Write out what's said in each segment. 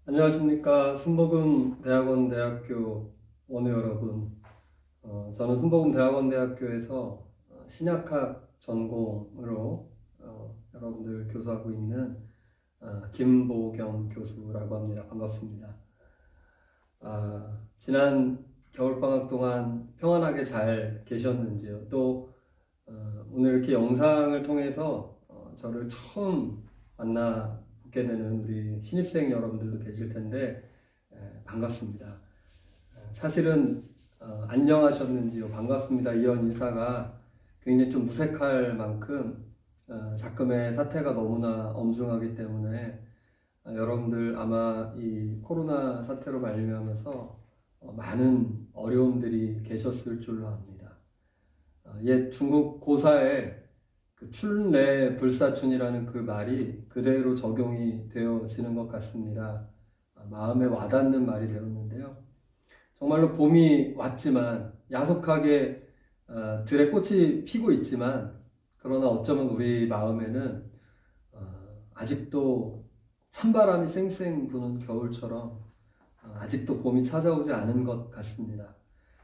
안녕하십니까. 순복음대학원 대학교 원우 여러분. 저는 순복음대학원대학교에서 신약학 전공으로 여러분들 교수하고 있는 김보경 교수라고 합니다. 반갑습니다. 지난 겨울방학 동안 평안하게 잘 계셨는지요? 또 오늘 이렇게 영상을 통해서 저를 처음 만나 뵙게 되는 우리 신입생 여러분들도 계실 텐데 반갑습니다. 사실은 안녕하셨는지요? 반갑습니다. 이런 인사가 굉장히 좀 무색할 만큼 작금의 사태가 너무나 엄중하기 때문에 여러분들 아마 이 코로나 사태로 말미암아서 많은 어려움들이 계셨을 줄로 압니다. 옛 중국 고사에 그 춘례 불사춘이라는 그 말이 그대로 적용이 되어지는 것 같습니다. 마음에 와닿는 말이 되었는데요. 정말로 봄이 왔지만 야속하게 들에 꽃이 피고 있지만 그러나 어쩌면 우리 마음에는 아직도 찬바람이 쌩쌩 부는 겨울처럼 아직도 봄이 찾아오지 않은 것 같습니다.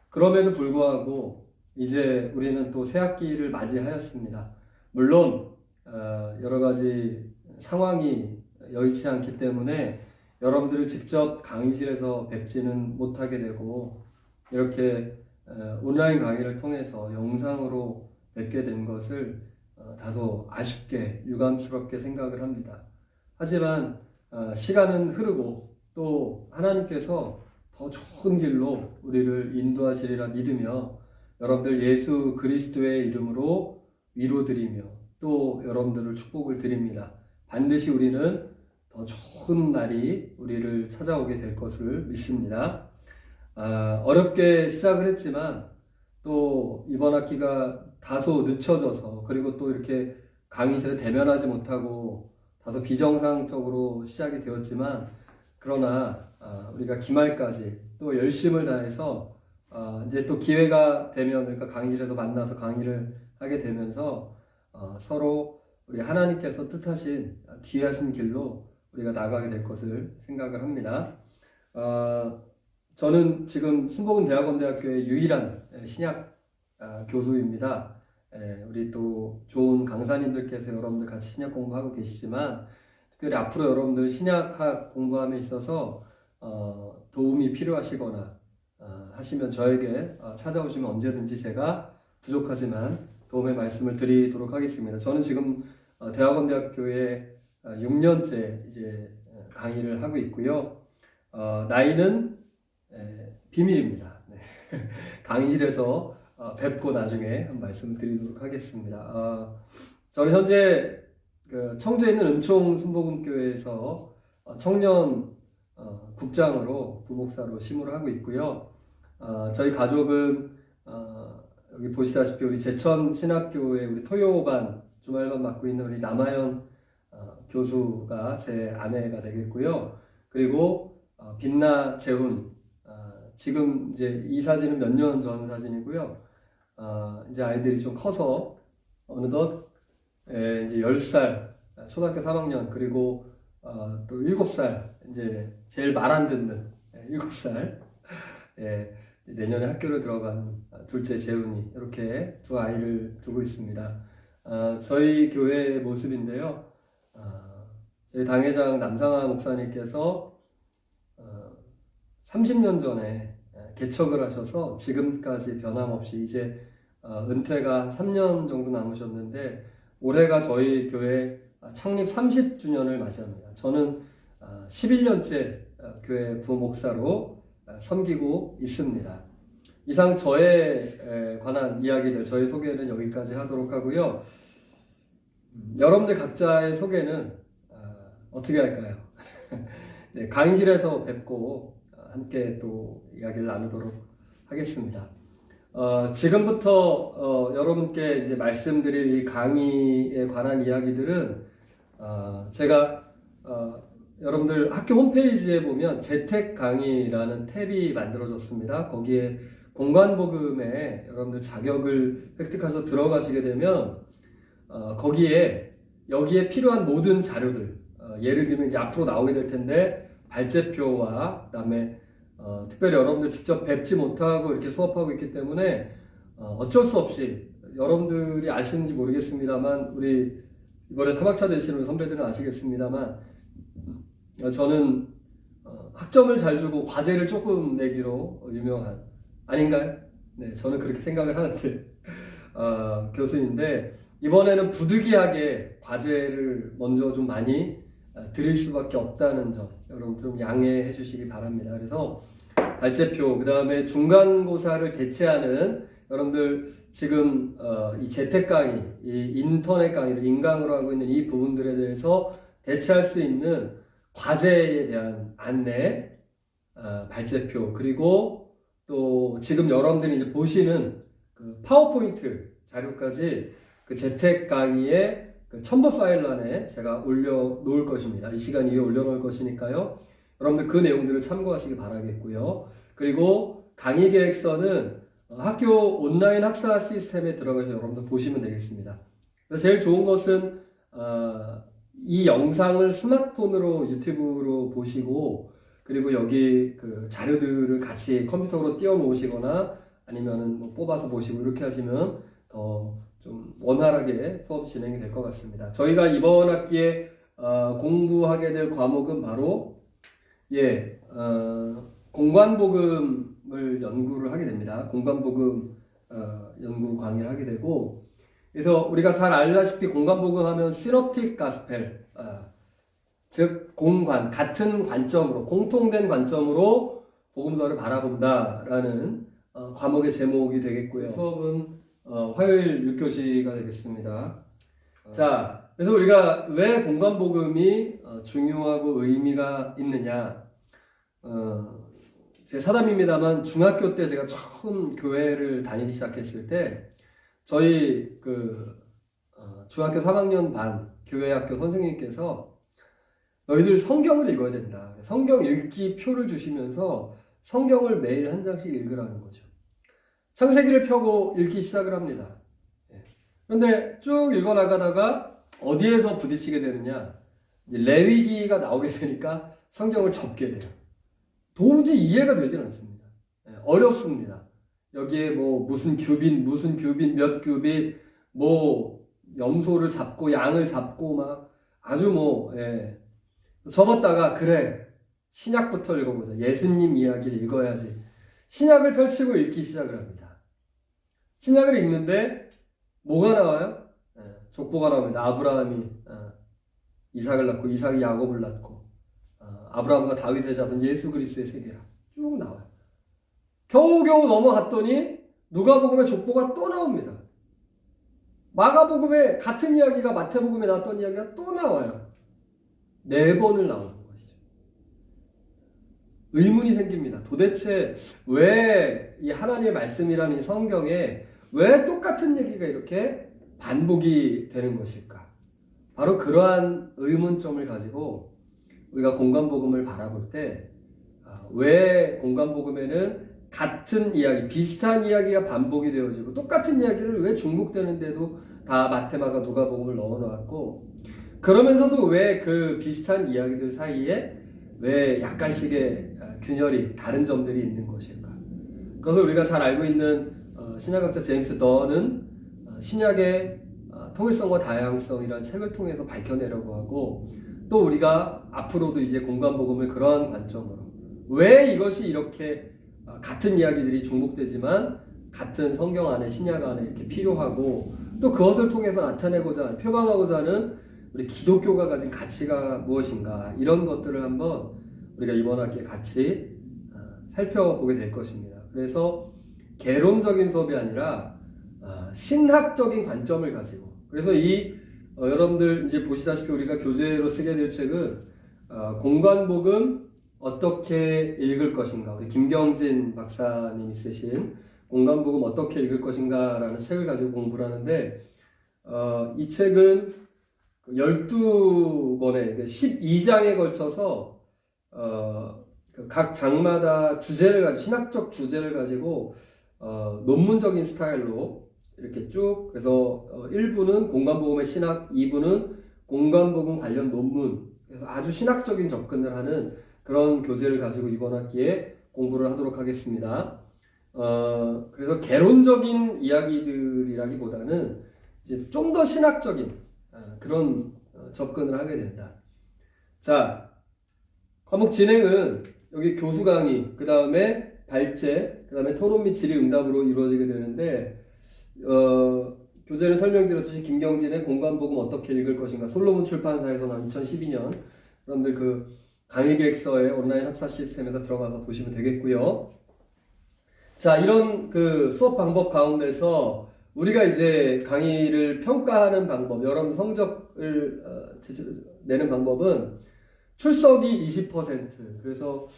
그럼에도 불구하고 이제 우리는 또 새학기를 맞이하였습니다. 물론 여러 가지 상황이 여의치 않기 때문에 여러분들을 직접 강의실에서 뵙지는 못하게 되고 이렇게 온라인 강의를 통해서 영상으로 뵙게 된 것을 다소 아쉽게 유감스럽게 생각을 합니다. 하지만 시간은 흐르고 또 하나님께서 더 좋은 길로 우리를 인도하시리라 믿으며 여러분들 예수 그리스도의 이름으로 위로드리며 또 여러분들을 축복을 드립니다. 반드시 우리는 더 좋은 날이 우리를 찾아오게 될 것을 믿습니다. 어렵게 시작을 했지만 또 이번 학기가 다소 늦춰져서 그리고 또 이렇게 강의실에 대면하지 못하고 다소 비정상적으로 시작이 되었지만 그러나 우리가 기말까지 또 열심을 다해서 이제 또 기회가 되면 그러니까 강의실에서 만나서 강의를 하게 되면서 서로 우리 하나님께서 뜻하신 귀하신 길로 우리가 나가게 될 것을 생각을 합니다. 저는 지금 순복음대학원대학교의 유일한 신약 교수입니다. 우리 또 좋은 강사님들께서 여러분들 같이 신약 공부하고 계시지만 특별히 앞으로 여러분들 신약학 공부함에 있어서 도움이 필요하시거나 하시면 저에게 찾아오시면 언제든지 제가 부족하지만 도움의 말씀을 드리도록 하겠습니다. 저는 지금 대학원대학교에 6년째 이제 강의를 하고 있고요. 나이는 비밀입니다. 네. 강의실에서 뵙고 나중에 한 말씀 드리도록 하겠습니다. 저는 현재 청주에 있는 은총 순복음교회에서 청년 국장으로 부목사로 심우를 하고 있고요. 저희 가족은 여기 보시다시피 우리 제천 신학교의 우리 토요반 주말반 맡고 있는 우리 남아연 교수가 제 아내가 되겠고요. 그리고 빛나 재훈 지금 이제 이 사진은 몇 년 전 사진이고요. 이제 아이들이 좀 커서 어느덧 이제 10살 초등학교 3학년 그리고 또 7살 이제 제일 말 안 듣는 7살 내년에 학교를 들어가는 둘째 재훈이 이렇게 두 아이를 두고 있습니다. 저희 교회의 모습인데요. 저희 당회장 남상하 목사님께서 30년 전에 개척을 하셔서 지금까지 변함없이 이제 은퇴가 3년 정도 남으셨는데 올해가 저희 교회 창립 30주년을 맞이합니다. 저는 11년째 교회 부목사로 섬기고 있습니다. 이상 저에 관한 이야기들, 저의 소개는 여기까지 하도록 하고요. 여러분들 각자의 소개는 어떻게 할까요? 네, 강의실에서 뵙고 함께 또 이야기를 나누도록 하겠습니다. 지금부터 여러분께 이제 말씀드릴 이 강의에 관한 이야기들은 제가 여러분들 학교 홈페이지에 보면 재택 강의라는 탭이 만들어졌습니다. 거기에 공간복음에 여러분들 자격을 획득해서 들어가시게 되면 거기에 여기에 필요한 모든 자료들 예를 들면 이제 앞으로 나오게 될 텐데 발제표와 그다음에 특별히 여러분들 직접 뵙지 못하고 이렇게 수업하고 있기 때문에 어쩔 수 없이 여러분들이 아시는지 모르겠습니다만 우리 이번에 3학차 되시는 선배들은 아시겠습니다만 저는 학점을 잘 주고 과제를 조금 내기로 유명한 아닌가요? 네, 저는 그렇게 생각을 하는데 교수인데 이번에는 부득이하게 과제를 먼저 좀 많이 드릴 수밖에 없다는 점 여러분 좀 양해해 주시기 바랍니다. 그래서 발제표 그 다음에 중간고사를 대체하는 여러분들 지금 이 재택 강의, 이 인터넷 강의를 인강으로 하고 있는 이 부분들에 대해서 대체할 수 있는 과제에 대한 안내, 발제표 그리고 또 지금 여러분들이 이제 보시는 그 파워포인트 자료까지 그 재택 강의의 그 첨부 파일란에 제가 올려놓을 것입니다. 이 시간 이후에 올려놓을 것이니까요. 여러분들 그 내용들을 참고하시기 바라겠고요. 그리고 강의 계획서는 학교 온라인 학사 시스템에 들어가서 여러분들 보시면 되겠습니다. 그래서 제일 좋은 것은 이 영상을 스마트폰으로 유튜브로 보시고 그리고 여기 그 자료들을 같이 컴퓨터로 띄워 놓으시거나 아니면은 뭐 뽑아서 보시고 이렇게 하시면 더 좀 원활하게 수업 진행이 될 것 같습니다. 저희가 이번 학기에 공부하게 될 과목은 바로 공관복음을 연구를 하게 됩니다. 공관복음 연구 강의를 하게 되고 그래서 우리가 잘 알다시피 공관복음 하면 시놉틱 가스펠 즉 공관 같은 관점으로 공통된 관점으로 복음서를 바라본다라는 과목의 제목이 되겠고요. 수업은 화요일 6교시가 되겠습니다. 자, 그래서 우리가 왜 공관복음이 중요하고 의미가 있느냐? 제 사담입니다만 중학교 때 제가 처음 교회를 다니기 시작했을 때 저희 중학교 3학년 반 교회학교 선생님께서 너희들 성경을 읽어야 된다. 성경 읽기 표를 주시면서 성경을 매일 한 장씩 읽으라는 거죠. 창세기를 펴고 읽기 시작을 합니다. 그런데 쭉 읽어나가다가 어디에서 부딪히게 되느냐? 이제 레위기가 나오게 되니까 성경을 접게 돼요. 도무지 이해가 되질 않습니다. 어렵습니다. 여기에 뭐 무슨 규빗, 몇 규빗, 뭐 염소를 잡고 양을 잡고 막 아주 접었다가 그래 신약부터 읽어보자. 예수님 이야기를 읽어야지. 신약을 펼치고 읽기 시작을 합니다. 신약을 읽는데 뭐가 나와요? 족보가 나옵니다. 아브라함이 이삭을 낳고 이삭이 야곱을 낳고 아브라함과 다윗의 자손 예수 그리스도의 세계라 쭉 나와요. 겨우겨우 넘어갔더니 누가복음의 족보가 또 나옵니다. 마가복음에 같은 이야기가 마태복음에 나왔던 이야기가 또 나와요. 4번을 나오는 것이죠. 의문이 생깁니다. 도대체 왜 이 하나님의 말씀이라는 이 성경에 왜 똑같은 얘기가 이렇게 반복이 되는 것일까? 바로 그러한 의문점을 가지고 우리가 공관복음을 바라볼 때 왜 공관복음에는 같은 이야기, 비슷한 이야기가 반복이 되어지고 똑같은 이야기를 왜 중복되는데도 다 마태마가 누가복음을 넣어놓았고 그러면서도 왜 그 비슷한 이야기들 사이에 왜 약간씩의 균열이 다른 점들이 있는 것일까? 그것을 우리가 잘 알고 있는 신약학자 제임스 던은 신약의 통일성과 다양성이라는 책을 통해서 밝혀내려고 하고 또 우리가 앞으로도 이제 공관복음을 그러한 관점으로 왜 이것이 이렇게 같은 이야기들이 중복되지만 같은 성경 안에 신약 안에 이렇게 필요하고 또 그것을 통해서 나타내고자 하는 표방하고자 하는 우리 기독교가 가진 가치가 무엇인가 이런 것들을 한번 우리가 이번 학기에 같이 살펴보게 될 것입니다. 그래서 개론적인 수업이 아니라 신학적인 관점을 가지고 그래서 여러분들 이제 보시다시피 우리가 교재로 쓰게 될 책은 공관복음 어떻게 읽을 것인가 우리 김경진 박사님이 쓰신 공관복음 어떻게 읽을 것인가 라는 책을 가지고 공부를 하는데 이 책은 12권의 12장에 걸쳐서 각 장마다 주제를 가지고 신학적 주제를 가지고 논문적인 스타일로 이렇게 쭉 그래서 1부는 공관복음의 신학, 2부는 공관복음 관련 논문 그래서 아주 신학적인 접근을 하는 그런 교재를 가지고 이번 학기에 공부를 하도록 하겠습니다. 그래서 개론적인 이야기들이라기보다는 이제 좀 더 신학적인 그런 접근을 하게 된다. 자, 과목 진행은 여기 교수 강의, 그 다음에 발제, 그 다음에 토론 및 질의 응답으로 이루어지게 되는데, 교재는 설명드렸듯이 김경진의 공간복음 어떻게 읽을 것인가, 솔로몬 출판사에서 나온 2012년, 여러분들 그 강의 계획서의 온라인 학사 시스템에서 들어가서 보시면 되겠고요. 자, 이런 그 수업 방법 가운데서 우리가 이제 강의를 평가하는 방법, 여러분 성적을 내는 방법은 출석이 20%. 그래서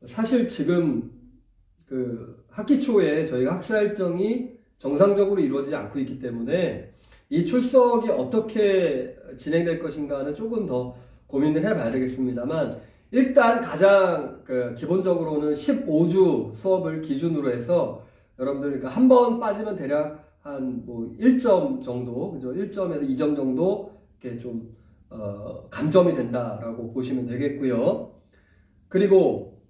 사실 지금 그 학기 초에 저희가 학사 일정이 정상적으로 이루어지지 않고 있기 때문에 이 출석이 어떻게 진행될 것인가는 조금 더 고민을 해봐야 되겠습니다만, 일단 가장 그 기본적으로는 15주 수업을 기준으로 해서 여러분들 그러니까 한 번 빠지면 대략 한 뭐 1점 정도, 그죠? 1점에서 2점 정도 이렇게 좀 감점이 된다라고 보시면 되겠고요. 그리고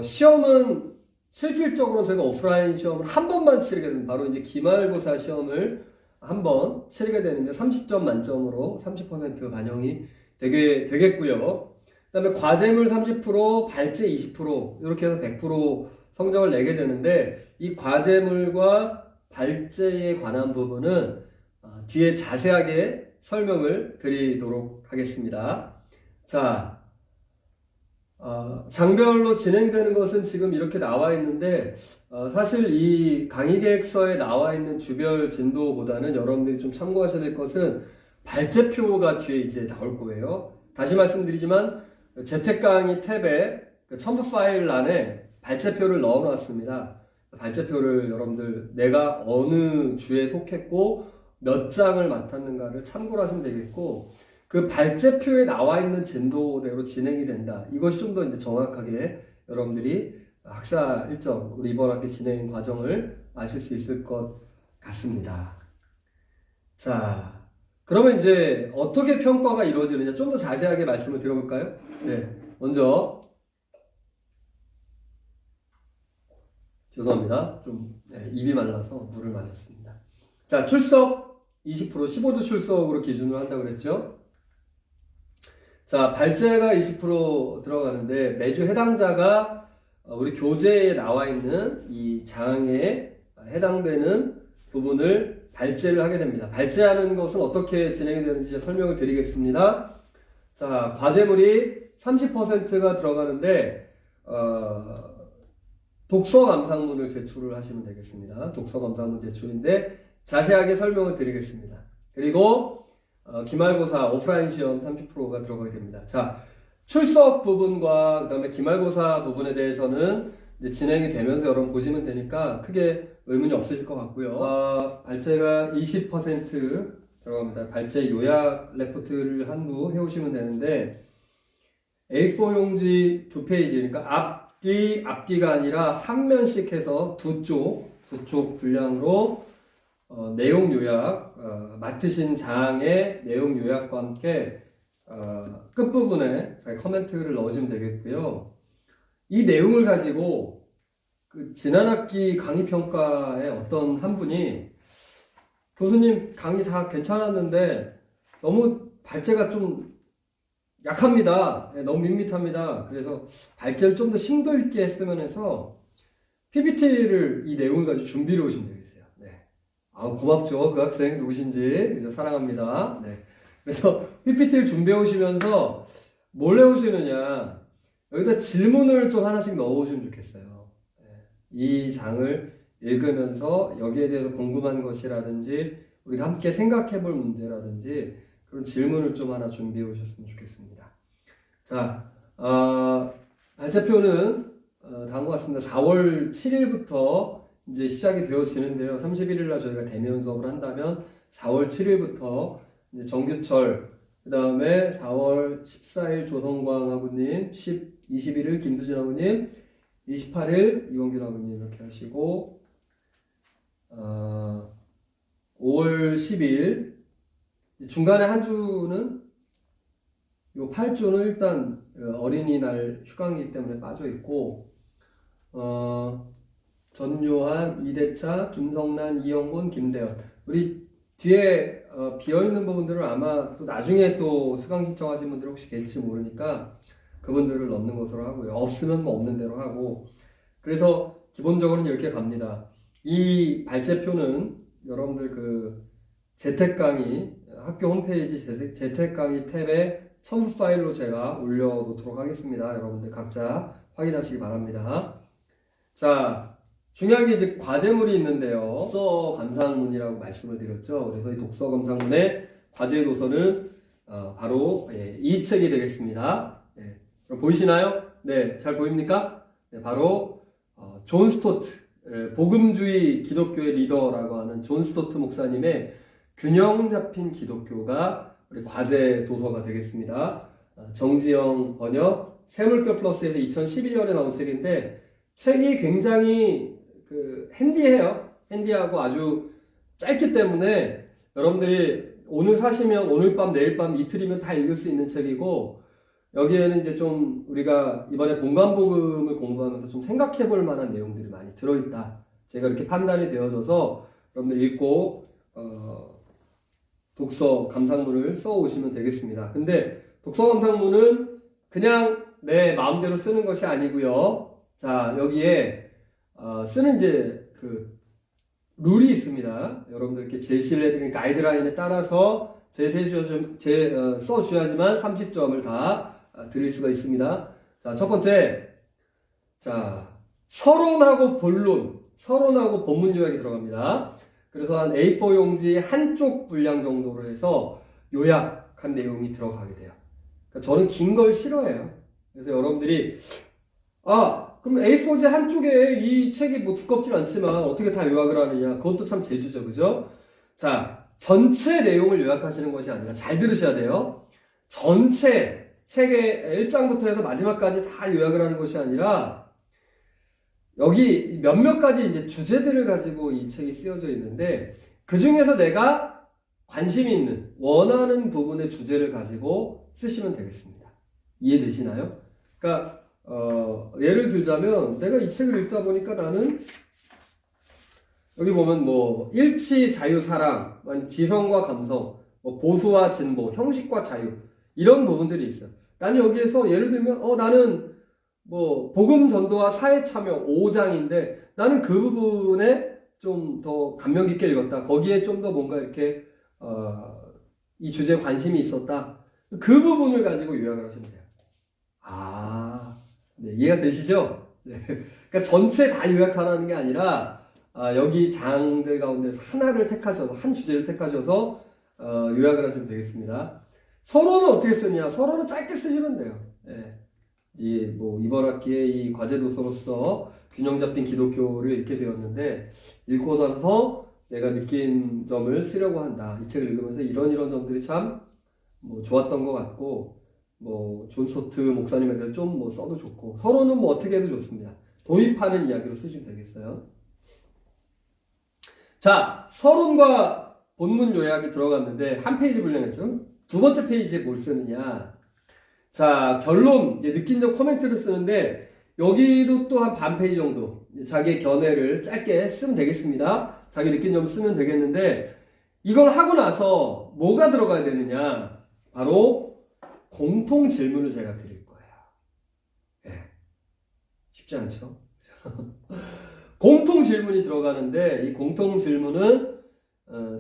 시험은 실질적으로 저희가 오프라인 시험을 한 번만 치르게 되는, 바로 이제 기말고사 시험을 한 번 치르게 되는데 30점 만점으로 30% 반영이 되겠고요. 그 다음에 과제물 30%, 발제 20% 이렇게 해서 100% 성적을 내게 되는데, 이 과제물과 발제에 관한 부분은 뒤에 자세하게 설명을 드리도록 하겠습니다. 자, 장별로 진행되는 것은 지금 이렇게 나와 있는데, 사실 이 강의 계획서에 나와 있는 주별 진도보다는 여러분들이 좀 참고하셔야 될 것은 발제표가 뒤에 이제 나올 거예요. 다시 말씀드리지만 재택 강의 탭에 첨부 파일 안에 발제표를 넣어 놨습니다. 발제표를 여러분들 내가 어느 주에 속했고 몇 장을 맡았는가를 참고를 하시면 되겠고, 그 발제표에 나와 있는 진도대로 진행이 된다. 이것이 좀 더 이제 정확하게 여러분들이 학사 일정, 우리 이번 학기 진행 과정을 아실 수 있을 것 같습니다. 자, 그러면 이제 어떻게 평가가 이루어지느냐 좀 더 자세하게 말씀을 드려볼까요? 네, 먼저 죄송합니다. 좀 입이 말라서 물을 마셨습니다. 자, 출석 20%, 15주 출석으로 기준으로 한다고 그랬죠? 자, 발제가 20% 들어가는데 매주 해당자가 우리 교재에 나와 있는 이 장에 해당되는 부분을 발제를 하게 됩니다. 발제하는 것은 어떻게 진행이 되는지 설명을 드리겠습니다. 자, 과제물이 30%가 들어가는데 독서 감상문을 제출을 하시면 되겠습니다. 독서 감상문 제출인데 자세하게 설명을 드리겠습니다. 그리고 기말고사 오프라인 시험 30%가 들어가게 됩니다. 자, 출석 부분과 그 다음에 기말고사 부분에 대해서는 이제 진행이 되면서 여러분 보시면 되니까 크게 의문이 없으실 것 같고요. 발제가 20% 들어갑니다. 발제 요약 레포트를 한부 해오시면 되는데, A4 용지 2페이지, 그러니까 앞뒤가 아니라 한 면씩 해서 두 쪽 분량으로 내용 요약, 맡으신 장의 내용 요약과 함께 끝부분에 저희 커멘트를 넣으시면 되겠고요. 이 내용을 가지고 그 지난 학기 강의 평가에 어떤 한 분이 교수님 강의 다 괜찮았는데 너무 발제가 좀 약합니다. 네, 너무 밋밋합니다. 그래서 발제를 좀 더 심도 있게 했으면 해서 PPT를 이 내용을 가지고 준비를 오시면 되겠어요. 네. 고맙죠. 그 학생 누구신지. 이제 사랑합니다. 네. 그래서 PPT를 준비해 오시면서 뭘 해오시느냐. 여기다 질문을 좀 하나씩 넣어 오시면 좋겠어요. 네. 이 장을 읽으면서 여기에 대해서 궁금한 것이라든지 우리가 함께 생각해 볼 문제라든지 그런 질문을 좀 하나 준비해 오셨으면 좋겠습니다. 자, 발제표는 다음과 같습니다. 4월 7일부터 이제 시작이 되어지는데요. 31일 날 저희가 대면 수업을 한다면 4월 7일부터 이제 정규철, 그 다음에 4월 14일 조성광 학우님, 21일 김수진 학우님, 28일 이원균 학우님 이렇게 하시고 5월 10일 중간에 한 주는 요 8조는 일단 어린이날 휴강이기 때문에 빠져 있고, 전요한, 이대차, 김성란, 이영곤, 김대현. 우리 뒤에 비어있는 부분들을 아마 또 나중에 또 수강 신청하신 분들 혹시 계실지 모르니까 그분들을 넣는 것으로 하고요. 없으면 뭐 없는 대로 하고. 그래서 기본적으로는 이렇게 갑니다. 이 발제표는 여러분들 그 재택 강의, 학교 홈페이지 재택 강의 탭에 첨부 파일로 제가 올려놓도록 하겠습니다. 여러분들 각자 확인하시기 바랍니다. 자, 중요한 게 이제 과제물이 있는데요. 독서 감상문이라고 말씀을 드렸죠. 그래서 이 독서 감상문의 과제 도서는 바로 이 책이 되겠습니다. 네, 그럼 보이시나요? 네, 잘 보입니까? 네, 바로 존 스토트, 복음주의 기독교의 리더라고 하는 존 스토트 목사님의 균형 잡힌 기독교가 우리 과제 도서가 되겠습니다. 정지영 번역, 새물결 플러스에서 2012년에 나온 책인데 책이 굉장히 핸디해요. 핸디하고 아주 짧기 때문에 여러분들이 오늘 사시면 오늘 밤, 내일 밤, 이틀이면 다 읽을 수 있는 책이고, 여기에는 이제 좀 우리가 이번에 공간복음을 공부하면서 좀 생각해 볼 만한 내용들이 많이 들어있다. 제가 이렇게 판단이 되어져서 여러분들 읽고, 독서 감상문을 써 오시면 되겠습니다. 근데 독서 감상문은 그냥 내 마음대로 쓰는 것이 아니고요. 자, 여기에 쓰는 이제 그 룰이 있습니다. 여러분들께 제시를 해드린 가이드라인에 따라서 써주셔야지만 30점을 다 드릴 수가 있습니다. 자, 첫 번째, 자, 서론하고 본론, 서론하고 본문 요약이 들어갑니다. 그래서 한 A4 용지 한쪽 분량 정도로 해서 요약한 내용이 들어가게 돼요. 그러니까 저는 긴 걸 싫어해요. 그래서 여러분들이 그럼 A4지 한쪽에 이 책이 뭐 두껍진 않지만 어떻게 다 요약을 하느냐. 그것도 참 재주죠. 그죠? 자, 전체 내용을 요약하시는 것이 아니라 잘 들으셔야 돼요. 전체 책의 1장부터 해서 마지막까지 다 요약을 하는 것이 아니라 여기 몇몇 가지 이제 주제들을 가지고 이 책이 쓰여져 있는데 그 중에서 내가 관심이 있는 원하는 부분의 주제를 가지고 쓰시면 되겠습니다. 이해되시나요? 그러니까 예를 들자면 내가 이 책을 읽다 보니까 나는 여기 보면 뭐 일치, 자유, 사랑, 지성과 감성, 뭐 보수와 진보, 형식과 자유 이런 부분들이 있어요. 나는 여기에서 예를 들면 나는 뭐 복음 전도와 사회 참여 5장인데 나는 그 부분에 좀 더 감명 깊게 읽었다. 거기에 좀 더 뭔가 이렇게 이 주제에 관심이 있었다. 그 부분을 가지고 요약을 하시면 돼요. 네, 이해가 되시죠? 네. 그러니까 전체 다 요약하라는 게 아니라 여기 장들 가운데서 하나를 택하셔서 한 주제를 택하셔서 요약을 하시면 되겠습니다. 서론은 어떻게 쓰냐? 서론은 짧게 쓰시면 돼요. 네. 이번 학기에 이 과제 도서로서 균형 잡힌 기독교를 읽게 되었는데 읽고 나서 내가 느낀 점을 쓰려고 한다. 이 책을 읽으면서 이런 점들이 참 뭐 좋았던 것 같고 존 스토트 목사님에 대해서 좀 뭐 써도 좋고 서론은 뭐 어떻게 해도 좋습니다. 도입하는 이야기로 쓰시면 되겠어요. 자, 서론과 본문 요약이 들어갔는데 한 페이지 분량이죠. 두 번째 페이지에 뭘 쓰느냐? 자, 결론, 느낀 점 코멘트를 쓰는데 여기도 또 한 반 페이지 정도 자기의 견해를 짧게 쓰면 되겠습니다. 자기 느낀 점 쓰면 되겠는데 이걸 하고 나서 뭐가 들어가야 되느냐? 바로 공통 질문을 제가 드릴 거예요. 네. 쉽지 않죠? 공통 질문이 들어가는데 이 공통 질문은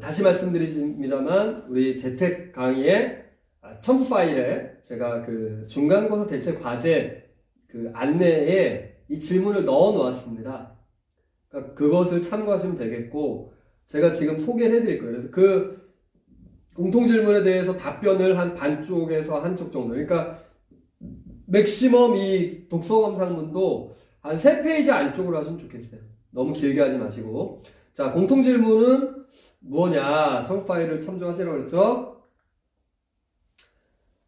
다시 말씀드립니다만 우리 재택 강의의 첨부 파일에 제가 그 중간고사 대체 과제 그 안내에 이 질문을 넣어 놓았습니다. 그러니까 그것을 참고하시면 되겠고 제가 지금 소개를 해드릴 거예요. 그래서 그 공통 질문에 대해서 답변을 한 반쪽에서 한쪽 정도. 그러니까 맥시멈 이 독서 감상문도 한 3페이지 안쪽으로 하시면 좋겠어요. 너무 길게 하지 마시고. 자, 공통 질문은 뭐냐? 첨부 파일을 참조하시라고 그랬죠?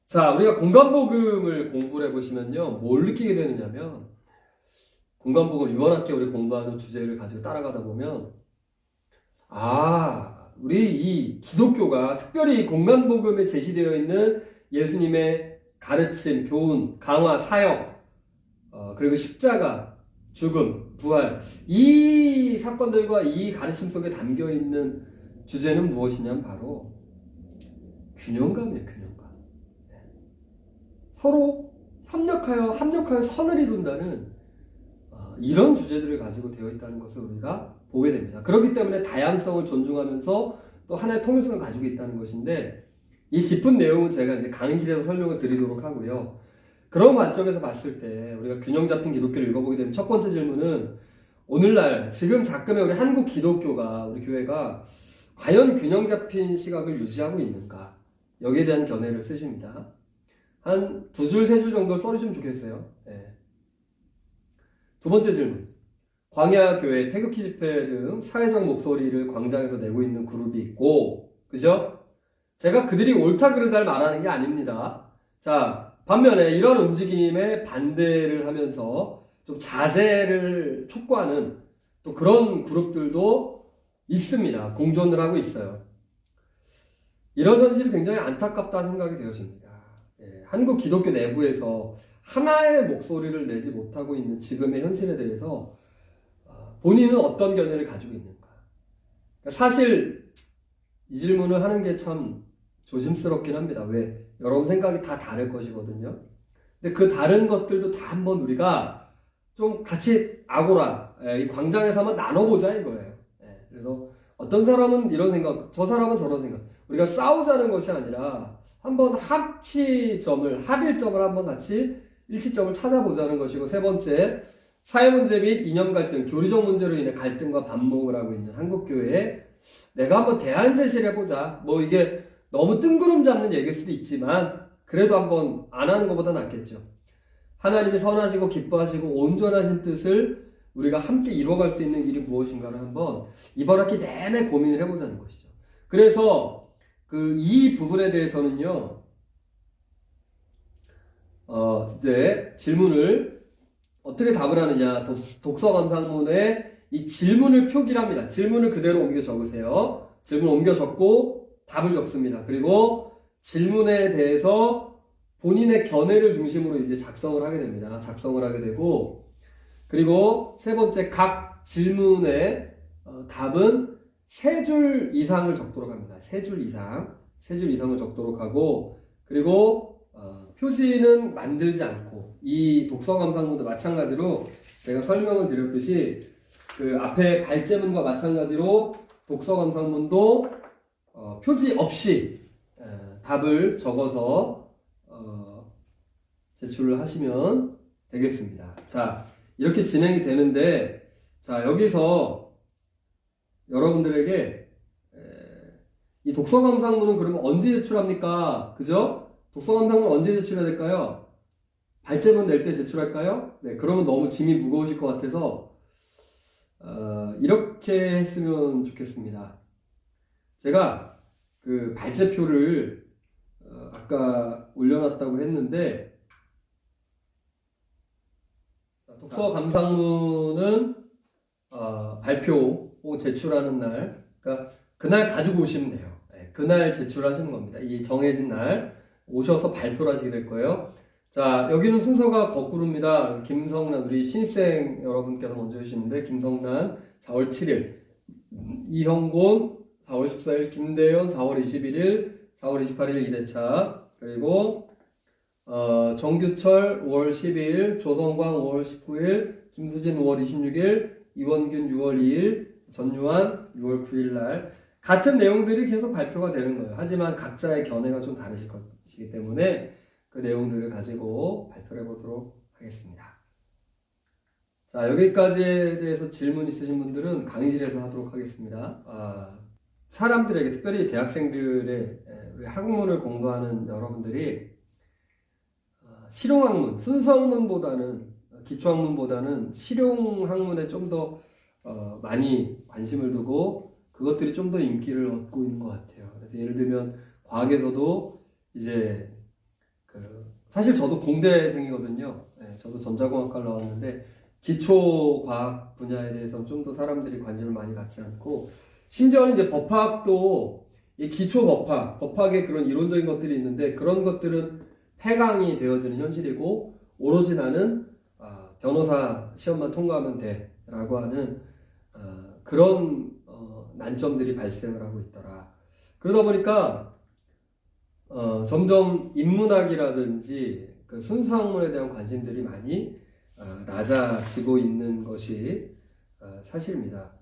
자, 우리가 공간복음을 공부를 해보시면요. 뭘 느끼게 되느냐면 공간복음 이번 학기에 우리 공부하는 주제를 가지고 따라가다 보면 우리 이 기독교가 특별히 공간복음에 제시되어 있는 예수님의 가르침, 교훈, 강화, 사역, 그리고 십자가, 죽음, 부활. 이 사건들과 이 가르침 속에 담겨 있는 주제는 무엇이냐면 바로 균형감이에요, 균형감. 서로 합력하여 선을 이룬다는 이런 주제들을 가지고 되어 있다는 것을 우리가 보게 됩니다. 그렇기 때문에 다양성을 존중하면서 또 하나의 통일성을 가지고 있다는 것인데 이 깊은 내용은 제가 이제 강의실에서 설명을 드리도록 하고요. 그런 관점에서 봤을 때 우리가 균형 잡힌 기독교를 읽어보게 되면 첫 번째 질문은 오늘날 지금 작금의 우리 한국 기독교가 우리 교회가 과연 균형 잡힌 시각을 유지하고 있는가 여기에 대한 견해를 쓰십니다. 한 두 줄, 세 줄 정도 써주시면 좋겠어요. 네. 두 번째 질문. 광야교회, 태극기 집회 등 사회적 목소리를 광장에서 내고 있는 그룹이 있고, 그죠? 제가 그들이 옳다 그르다를 말하는 게 아닙니다. 자, 반면에 이런 움직임에 반대를 하면서 좀 자제를 촉구하는 또 그런 그룹들도 있습니다. 공존을 하고 있어요. 이런 현실이 굉장히 안타깝다는 생각이 되어집니다. 한국 기독교 내부에서 하나의 목소리를 내지 못하고 있는 지금의 현실에 대해서 본인은 어떤 견해를 가지고 있는가? 사실 이 질문을 하는 게 참 조심스럽긴 합니다. 왜? 여러분 생각이 다 다를 것이거든요. 근데 그 다른 것들도 다 한번 우리가 좀 같이 아고라, 이 광장에서 한번 나눠보자 이거예요. 그래서 어떤 사람은 이런 생각, 저 사람은 저런 생각. 우리가 싸우자는 것이 아니라 한번 합일점을 한번 같이 일치점을 찾아보자는 것이고, 세 번째, 사회 문제 및 이념 갈등, 교리적 문제로 인해 갈등과 반목을 하고 있는 한국교회에 내가 한번 대안 제시를 해보자. 뭐 이게 너무 뜬구름 잡는 얘기일 수도 있지만 그래도 한번 안 하는 것보다 낫겠죠. 하나님이 선하시고 기뻐하시고 온전하신 뜻을 우리가 함께 이루어갈 수 있는 일이 무엇인가를 한번 이번 학기 내내 고민을 해보자는 것이죠. 그래서 이 부분에 대해서는요, 질문을 어떻게 답을 하느냐. 독서감상문에 이 질문을 표기를 합니다. 질문을 그대로 옮겨 적으세요. 질문 옮겨 적고 답을 적습니다. 그리고 질문에 대해서 본인의 견해를 중심으로 이제 작성을 하게 됩니다. 작성을 하게 되고, 그리고 세 번째, 각 질문의 답은 3줄 이상을 적도록 합니다. 3줄 이상을 적도록 하고, 그리고 표지는 만들지 않고, 이 독서감상문도 마찬가지로 제가 설명을 드렸듯이 그 앞에 발제문과 마찬가지로 독서감상문도 표지 없이 답을 적어서 제출을 하시면 되겠습니다. 자, 이렇게 진행이 되는데, 자, 여기서 여러분들에게 이 독서감상문은 그러면 언제 제출합니까? 그죠? 독서감상문 언제 제출해야 될까요? 발제문 낼 때 제출할까요? 네, 그러면 너무 짐이 무거우실 것 같아서 이렇게 했으면 좋겠습니다. 제가 그 발제표를 아까 올려놨다고 했는데, 독서 감상문은 발표 혹은 제출하는 날, 그러니까 그날 가지고 오시면 돼요. 그날 제출하시는 겁니다. 이 정해진 날 오셔서 발표를 하시게 될 거예요. 자, 여기는 순서가 거꾸로입니다. 김성란, 우리 신입생 여러분께서 먼저 해주시는데, 김성란 4월 7일, 이형곤 4월 14일, 김대현 4월 21일, 4월 28일 2대차, 그리고 정규철 5월 12일, 조성광 5월 19일, 김수진 5월 26일, 이원균 6월 2일, 전유한 6월 9일 날 같은 내용들이 계속 발표가 되는 거예요. 하지만 각자의 견해가 좀 다르실 것이기 때문에 그 내용들을 가지고 발표를 해보도록 하겠습니다. 자, 여기까지에 대해서 질문 있으신 분들은 강의실에서 하도록 하겠습니다. 사람들에게, 특별히 대학생들의 우리 학문을 공부하는 여러분들이 실용학문, 순서학문보다는, 기초학문보다는 실용학문에 좀 더 많이 관심을 두고 그것들이 좀 더 인기를 얻고 있는 것 같아요. 그래서 예를 들면 과학에서도 이제 사실 저도 공대생이거든요. 저도 전자공학과를 나왔는데 기초과학 분야에 대해서는 좀 더 사람들이 관심을 많이 갖지 않고, 심지어는 이제 법학도 이 기초 법학의 그런 이론적인 것들이 있는데 그런 것들은 폐강이 되어지는 현실이고 오로지 나는 변호사 시험만 통과하면 돼라고 하는 그런 난점들이 발생을 하고 있더라. 그러다 보니까 점점 인문학이라든지 그 순수학문에 대한 관심들이 많이 낮아지고 있는 것이 사실입니다.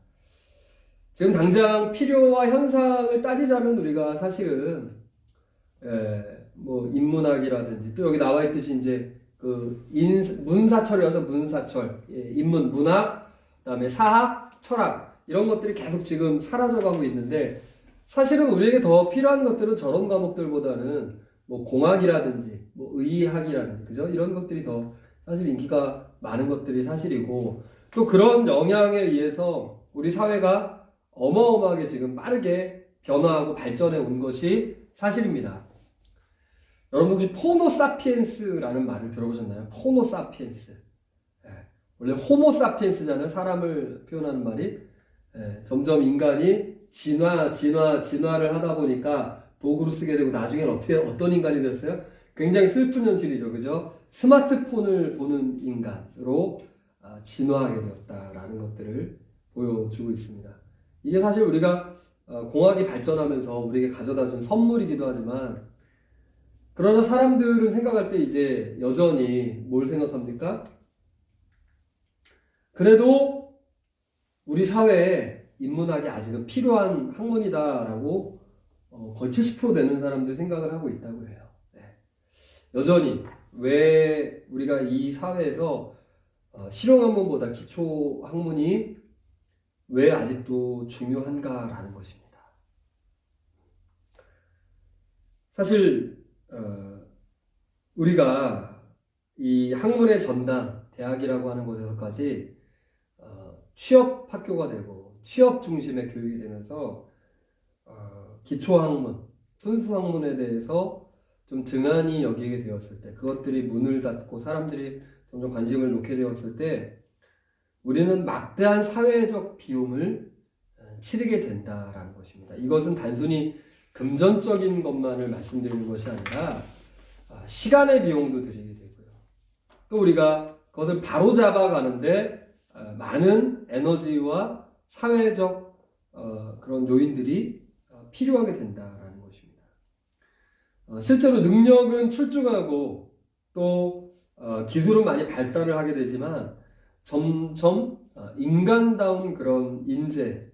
지금 당장 필요와 현상을 따지자면 우리가 사실은 뭐 인문학이라든지 또 여기 나와 있듯이 이제 그 문사철이라도 문사철, 인문, 문학, 그다음에 사학, 철학 이런 것들이 계속 지금 사라져가고 있는데 사실은 우리에게 더 필요한 것들은 저런 과목들보다는 뭐 공학이라든지 뭐 의학이라든지 그죠? 이런 것들이 더 사실 인기가 많은 것들이 사실이고 또 그런 영향에 의해서 우리 사회가 어마어마하게 지금 빠르게 변화하고 발전해 온 것이 사실입니다. 여러분 혹시 포노사피엔스라는 말을 들어보셨나요? 포노사피엔스. 원래 호모사피엔스잖아요. 사람을 표현하는 말이. 점점 인간이 진화를 하다 보니까 도구로 쓰게 되고 나중에는 어떤 인간이 됐어요? 굉장히 슬픈 현실이죠. 그죠? 스마트폰을 보는 인간으로 진화하게 되었다라는 것들을 보여주고 있습니다. 이게 사실 우리가 공학이 발전하면서 우리에게 가져다 준 선물이기도 하지만 그러나 사람들은 생각할 때 이제 여전히 뭘 생각합니까? 그래도 우리 사회에 인문학이 아직은 필요한 학문이다라고 거의 70% 되는 사람들 생각을 하고 있다고 해요. 여전히 왜 우리가 이 사회에서 실용학문보다 기초학문이 왜 아직도 중요한가라는 것입니다. 사실 우리가 이 학문의 전당, 대학이라고 하는 곳에서까지 취업 학교가 되고 취업 중심의 교육이 되면서 기초학문, 순수학문에 대해서 좀 등한히 여기게 되었을 때 그것들이 문을 닫고 사람들이 점점 관심을 놓게 되었을 때 우리는 막대한 사회적 비용을 치르게 된다라는 것입니다. 이것은 단순히 금전적인 것만을 말씀드리는 것이 아니라 시간의 비용도 드리게 되고요. 또 우리가 그것을 바로잡아 가는데 많은 에너지와 사회적 그런 요인들이 필요하게 된다라는 것입니다. 실제로 능력은 출중하고 또 기술은 많이 발달을 하게 되지만 점점 인간다운 그런 인재,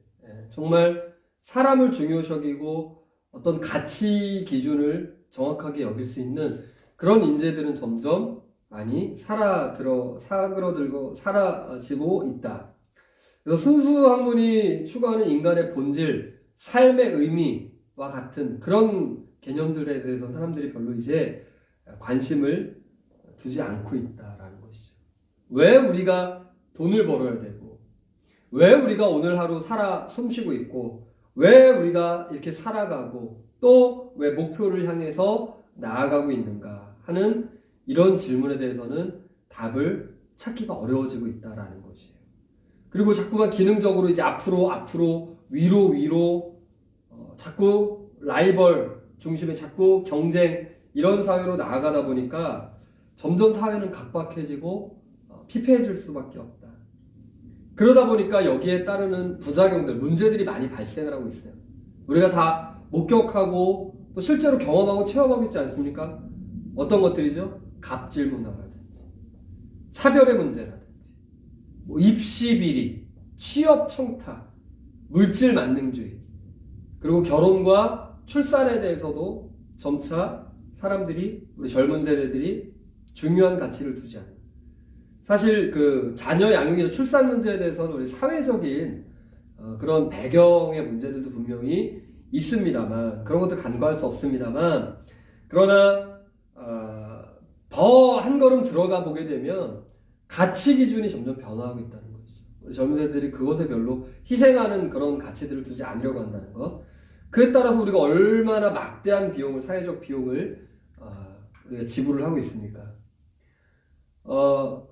정말 사람을 중요시 여기고 어떤 가치 기준을 정확하게 여길 수 있는 그런 인재들은 점점 많이 사그러들고 사라지고 있다. 그래서 순수 학문이 추구하는 인간의 본질, 삶의 의미와 같은 그런 개념들에 대해서 사람들이 별로 이제 관심을 두지 않고 있다라는 것이죠. 왜 우리가 돈을 벌어야 되고, 왜 우리가 오늘 하루 숨쉬고 있고, 왜 우리가 이렇게 살아가고, 또 왜 목표를 향해서 나아가고 있는가 하는 이런 질문에 대해서는 답을 찾기가 어려워지고 있다라는 것이에요. 그리고 자꾸만 기능적으로 이제 앞으로 위로 자꾸 라이벌 중심의 자꾸 경쟁 이런 사회로 나아가다 보니까 점점 사회는 각박해지고 피폐해질 수밖에 없다. 그러다 보니까 여기에 따르는 부작용들, 문제들이 많이 발생을 하고 있어요. 우리가 다 목격하고 또 실제로 경험하고 체험하고 있지 않습니까? 어떤 것들이죠? 갑질 문화라든지 차별의 문제라든지 뭐 입시 비리, 취업 청탁, 물질 만능주의 그리고 결혼과 출산에 대해서도 점차 사람들이 우리 젊은 세대들이 중요한 가치를 두지 않는 사실 그 자녀 양육이나 출산 문제에 대해서는 우리 사회적인 그런 배경의 문제들도 분명히 있습니다만 그런 것들 간과할 수 없습니다만 그러나 더 한 걸음 들어가 보게 되면 가치 기준이 점점 변화하고 있다는 것이죠. 우리 젊은 세대들이 그것에 별로 희생하는 그런 가치들을 두지 않으려고 한다는 것. 그에 따라서 우리가 얼마나 막대한 비용을 사회적 비용을 우리가 지불을 하고 있습니까?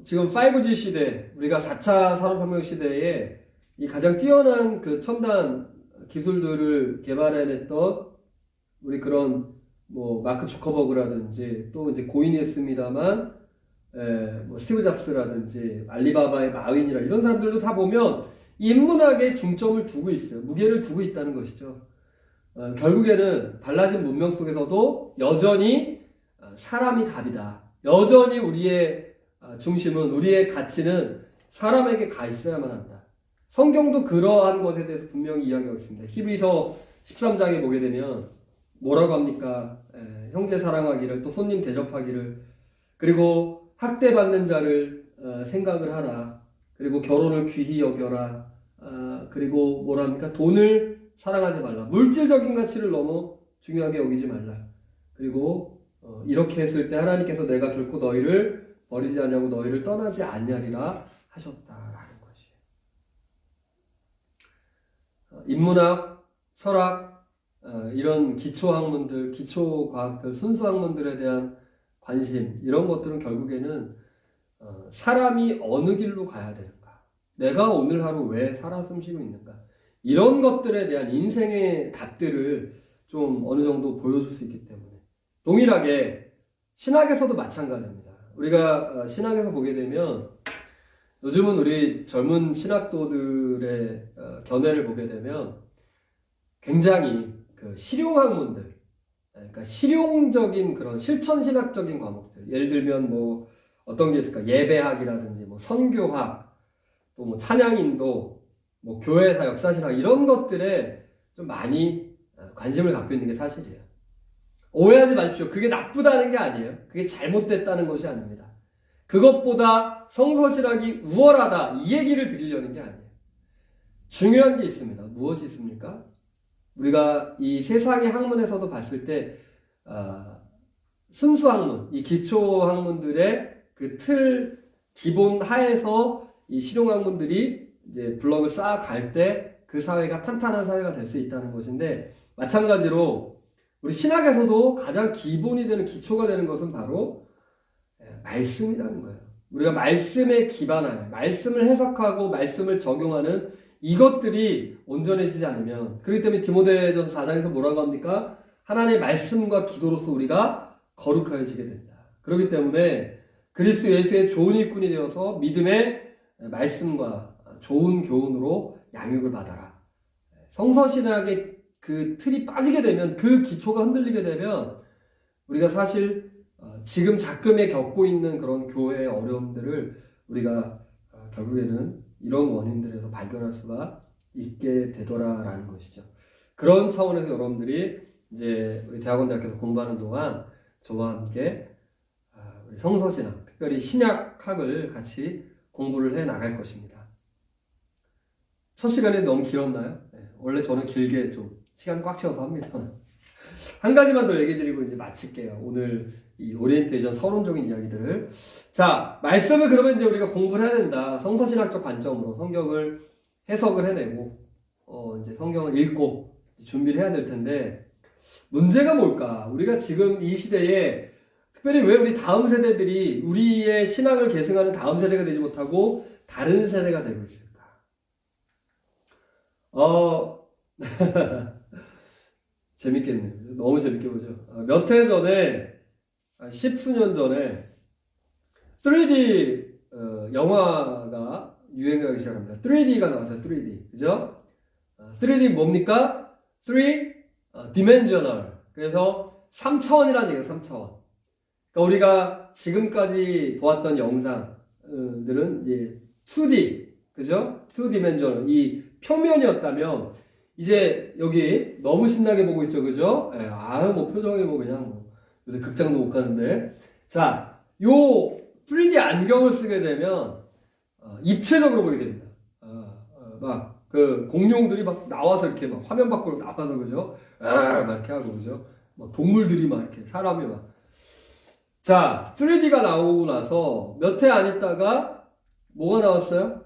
지금 5G 시대, 우리가 4차 산업혁명 시대에 이 가장 뛰어난 그 첨단 기술들을 개발해냈던 우리 그런 뭐 마크 주커버그라든지 또 이제 고인이 했습니다만 뭐 스티브 잡스라든지 알리바바의 마윈이라 이런 사람들도 다 보면 인문학에 중점을 두고 있어요. 무게를 두고 있다는 것이죠. 결국에는 달라진 문명 속에서도 여전히 사람이 답이다. 여전히 우리의 중심은, 우리의 가치는 사람에게 가 있어야만 한다. 성경도 그러한 것에 대해서 분명히 이야기하고 있습니다. 히브리서 13장에 보게 되면 뭐라고 합니까? 형제 사랑하기를, 또 손님 대접하기를, 그리고 학대받는 자를 생각을 하라. 그리고 결혼을 귀히 여겨라. 그리고 뭐랍니까? 돈을 사랑하지 말라. 물질적인 가치를 너무 중요하게 여기지 말라. 그리고 이렇게 했을 때 하나님께서 내가 결코 너희를 버리지 않냐고 너희를 떠나지 않냐리라 하셨다라는 것이에요. 인문학, 철학, 이런 기초학문들, 기초과학들, 순수학문들에 대한 관심, 이런 것들은 결국에는 사람이 어느 길로 가야 되는가, 내가 오늘 하루 왜 살아 숨쉬고 있는가, 이런 것들에 대한 인생의 답들을 좀 어느 정도 보여줄 수 있기 때문에, 동일하게 신학에서도 마찬가지입니다. 우리가 신학에서 보게 되면 요즘은 우리 젊은 신학도들의 견해를 보게 되면 굉장히 그 실용학문들, 그러니까 실용적인 그런 실천신학적인 과목들, 예를 들면 뭐 어떤 게 있을까? 예배학이라든지 뭐 선교학, 또 뭐 찬양인도, 뭐 교회사 역사신학, 이런 것들에 좀 많이 관심을 갖고 있는 게 사실이에요. 오해하지 마십시오. 그게 나쁘다는 게 아니에요. 그게 잘못됐다는 것이 아닙니다. 그것보다 성서신학이 우월하다, 이 얘기를 드리려는 게 아니에요. 중요한 게 있습니다. 무엇이 있습니까? 우리가 이 세상의 학문에서도 봤을 때 순수학문, 이 기초학문들의 그 틀 기본 하에서 이 실용학문들이 이제 블럭을 쌓아갈 때 그 사회가 탄탄한 사회가 될 수 있다는 것인데, 마찬가지로 우리 신학에서도 가장 기본이 되는, 기초가 되는 것은 바로 말씀이라는 거예요. 우리가 말씀에 기반하여 말씀을 해석하고 말씀을 적용하는 이것들이 온전해지지 않으면, 그렇기 때문에 디모데전서 4장에서 뭐라고 합니까? 하나님의 말씀과 기도로서 우리가 거룩하여지게 된다. 그렇기 때문에 그리스도 예수의 좋은 일꾼이 되어서 믿음의 말씀과 좋은 교훈으로 양육을 받아라. 성서신학의 그 틀이 빠지게 되면, 그 기초가 흔들리게 되면 우리가 사실 지금 작금에 겪고 있는 그런 교회의 어려움들을 우리가 결국에는 이런 원인들에서 발견할 수가 있게 되더라라는 것이죠. 그런 차원에서 여러분들이 이제 우리 대학원대학교에서 공부하는 동안 저와 함께 우리 성서신학, 특별히 신약학을 같이 공부를 해 나갈 것입니다. 첫 시간에 너무 길었나요? 네, 원래 저는 길게 좀 시간 꽉 채워서 합니다. 한 가지만 더 얘기 드리고 이제 마칠게요. 오늘 이 오리엔테이션 서론적인 이야기들을. 자, 말씀을 그러면 이제 우리가 공부를 해야 된다. 성서신학적 관점으로 성경을 해석을 해내고, 이제 성경을 읽고 준비를 해야 될 텐데, 문제가 뭘까? 우리가 지금 이 시대에, 특별히 왜 우리 다음 세대들이 우리의 신앙을 계승하는 다음 세대가 되지 못하고 다른 세대가 되고 있을까? 재밌겠네요. 너무 재밌게 보죠. 몇 해 전에, 십수년 전에 3D 영화가 유행하기 시작합니다. 3D가 나왔어요. 3D. 그죠? 3D 뭡니까? 3 dimensional. 그래서 3차원이라는 얘기예요. 3차원. 그러니까 우리가 지금까지 보았던 영상들은 이제 2D, 그죠? 2 dimensional. 이 평면이었다면, 이제 여기 너무 신나게 보고 있죠. 그죠? 뭐 표정이 뭐 그냥 뭐 요새 극장도 못 가는데. 자, 요 3D 안경을 쓰게 되면 입체적으로 보게 됩니다. 막 그 공룡들이 막 나와서 이렇게 막 화면 밖으로 나가서, 그죠? 막 이렇게 하고, 그죠? 막 동물들이 막 이렇게, 사람이 막. 자, 3D가 나오고 나서 몇 해 안 있다가 뭐가 나왔어요?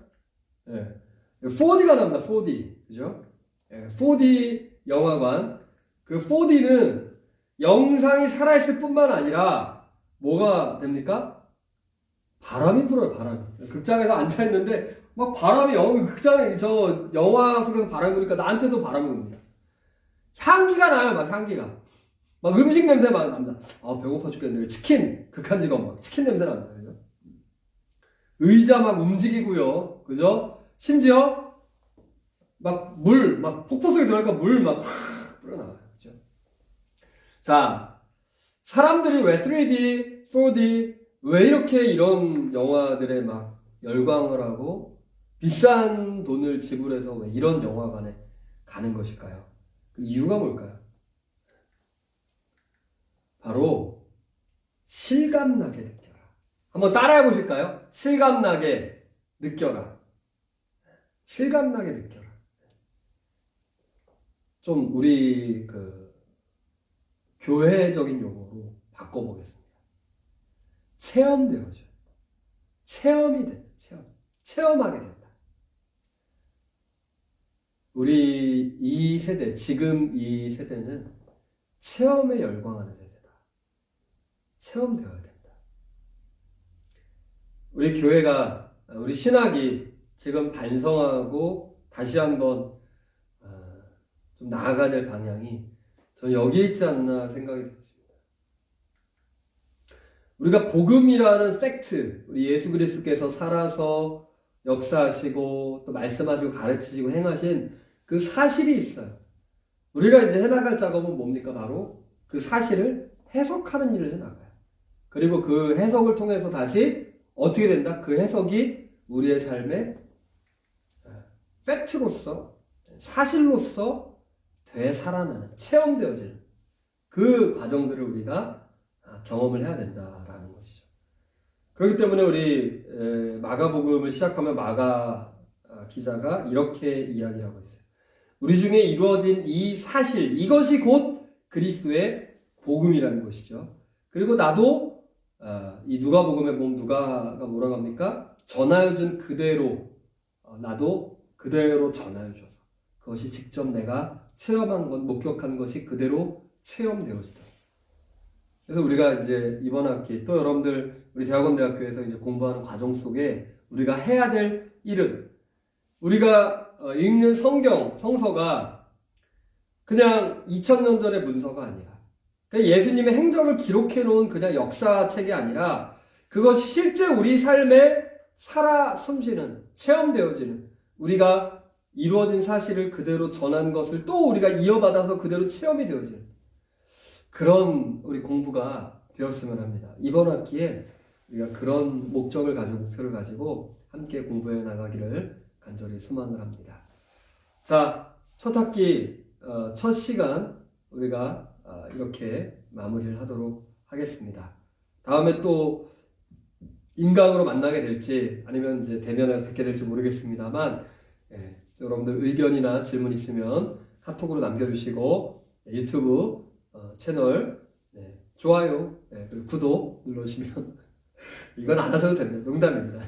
4D가 나옵니다. 4D. 그죠? 4D 영화관. 그 4D는 영상이 살아있을 뿐만 아니라 뭐가 됩니까? 바람이 불어요. 바람이. 극장에서 앉아있는데 막 바람이, 극장에 저 영화 속에서 바람이 부니까 나한테도 바람이 붑니다. 향기가 나요. 막 향기가. 막 음식 냄새 막 납니다. 아, 배고파 죽겠네. 치킨, 극한 직업 막 치킨 냄새 납니다. 그죠? 의자 막 움직이고요. 그죠? 심지어 막 물, 막 폭포 속에 들어가니까 물 막 뿌려나와요. 그죠? 자, 사람들이 왜 3D, 4D, 왜 이렇게 이런 영화들에 막 열광을 하고 비싼 돈을 지불해서 왜 이런 영화관에 가는 것일까요? 그 이유가 뭘까요? 바로 실감나게 느껴라. 한번 따라해 보실까요? 실감나게 느껴라. 실감나게 느껴라. 좀 우리 그 교회적인 용어로 바꿔보겠습니다. 체험되어져. 체험이 된다. 체험. 체험하게 된다. 우리 이 세대, 지금 이 세대는 체험에 열광하는 세대다. 체험되어야 된다. 우리 교회가, 우리 신학이 지금 반성하고 다시 한번 좀 나아가야 될 방향이 저는 여기에 있지 않나 생각이 들었습니다. 우리가 복음이라는 팩트, 우리 예수 그리스도께서 살아서 역사하시고 또 말씀하시고 가르치시고 행하신 그 사실이 있어요. 우리가 이제 해나갈 작업은 뭡니까? 바로 그 사실을 해석하는 일을 해나가요. 그리고 그 해석을 통해서 다시 어떻게 된다? 그 해석이 우리의 삶의 팩트로서, 사실로서 되살아나는, 체험되어지는 그 과정들을 우리가 경험을 해야 된다라는 것이죠. 그렇기 때문에 우리 마가복음을 시작하면 마가 기자가 이렇게 이야기하고 있어요. 우리 중에 이루어진 이 사실, 이것이 곧 그리스도의 복음이라는 것이죠. 그리고 나도 이 누가복음에 보면 누가가 뭐라고 합니까? 전하여준 그대로 나도 그대로 전하여줘서 그것이 직접 내가 체험한 것, 목격한 것이 그대로 체험되어지다. 그래서 우리가 이제 이번 학기 또 여러분들 우리 대학원대학교에서 이제 공부하는 과정 속에 우리가 해야 될 일은 우리가 읽는 성경, 성서가 그냥 2000년 전의 문서가 아니라 예수님의 행적을 기록해 놓은 그냥 역사책이 아니라 그것이 실제 우리 삶에 살아 숨쉬는, 체험되어지는 우리가 이루어진 사실을 그대로 전한 것을 또 우리가 이어받아서 그대로 체험이 되어지는 그런 우리 공부가 되었으면 합니다. 이번 학기에 우리가 그런 목적을 가지고 목표를 가지고 함께 공부해 나가기를 간절히 소망을 합니다. 자, 첫 학기 첫 시간 우리가 이렇게 마무리를 하도록 하겠습니다. 다음에 또 인강으로 만나게 될지 아니면 이제 대면에서 뵙게 될지 모르겠습니다만 여러분들 의견이나 질문 있으면 카톡으로 남겨주시고 유튜브 채널 좋아요 그리고 구독 눌러주시면 이건 안 하셔도 됩니다. 농담입니다.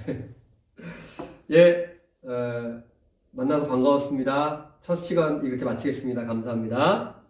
만나서 반가웠습니다. 첫 시간 이렇게 마치겠습니다. 감사합니다.